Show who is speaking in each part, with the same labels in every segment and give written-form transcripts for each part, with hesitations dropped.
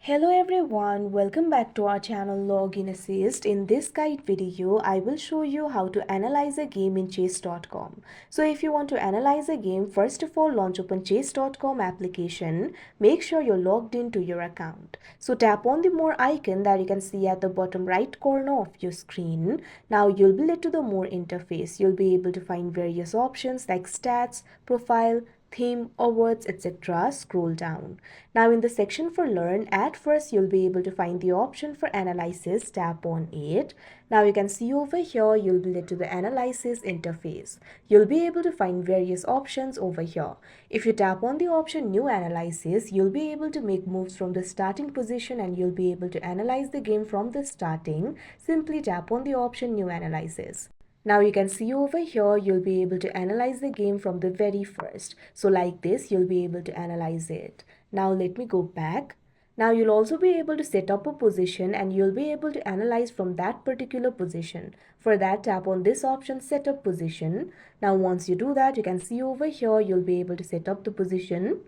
Speaker 1: Hello everyone, welcome back to our channel Login Assist. In this guide video, I will show you how to analyze a game in chess.com. So if you want to analyze a game, first of all launch open chess.com application. Make sure you're logged into your account. So tap on the more icon that you can see at the bottom right corner of your screen. Now you'll be led to the more interface. You'll be able to find various options like stats, profile, theme, awards, etc. Scroll down. Now in the section for learn, at first you'll be able to find the option for analysis. Tap on it. Now you can see over here you'll be led to the analysis interface. You'll be able to find various options over here. If you tap on the option new analysis, you'll be able to make moves from the starting position and you'll be able to analyze the game from the starting. Simply tap on the option new analysis. Now you can see over here, you'll be able to analyze the game from the very first. So like this, you'll be able to analyze it. Now let me go back. Now you'll also be able to set up a position and you'll be able to analyze from that particular position. For that, tap on this option, set up position. Now once you do that, you can see over here, you'll be able to set up the position.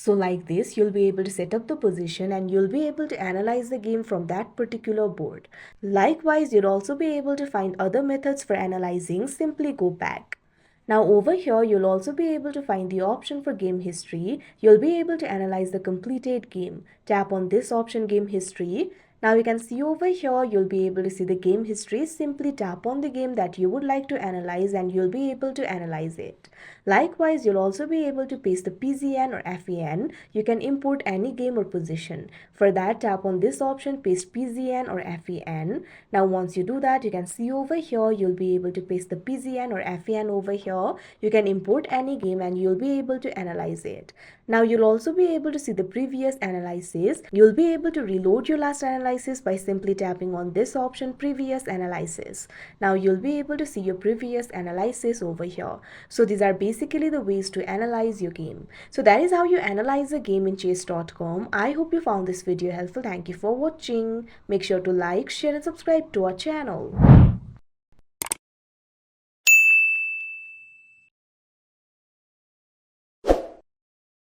Speaker 1: So like this, you'll be able to set up the position and you'll be able to analyze the game from that particular board. Likewise, you'll also be able to find other methods for analyzing. Simply go back. Now over here, you'll also be able to find the option for game history. You'll be able to analyze the completed game. Tap on this option, game history. Now you can see over here, you'll be able to see the game history. Simply tap on the game that you would like to analyze and you'll be able to analyze it. Likewise, you'll also be able to paste the PZN or FEN. You can import any game or position. For that, tap on this option, paste PZN or FEN. Now once you do that, you can see over here, you'll be able to paste the PZN or FEN over here. You can import any game and you'll be able to analyze it. Now you'll also be able to see the previous analysis. You'll be able to reload your last analysis by simply tapping on this option, previous analysis. Now you'll be able to see your previous analysis over here. So these are basically the ways to analyze your game. So that is how you analyze a game in chess.com. I hope you found this video helpful. Thank you for watching. Make sure to like, share and subscribe to our channel.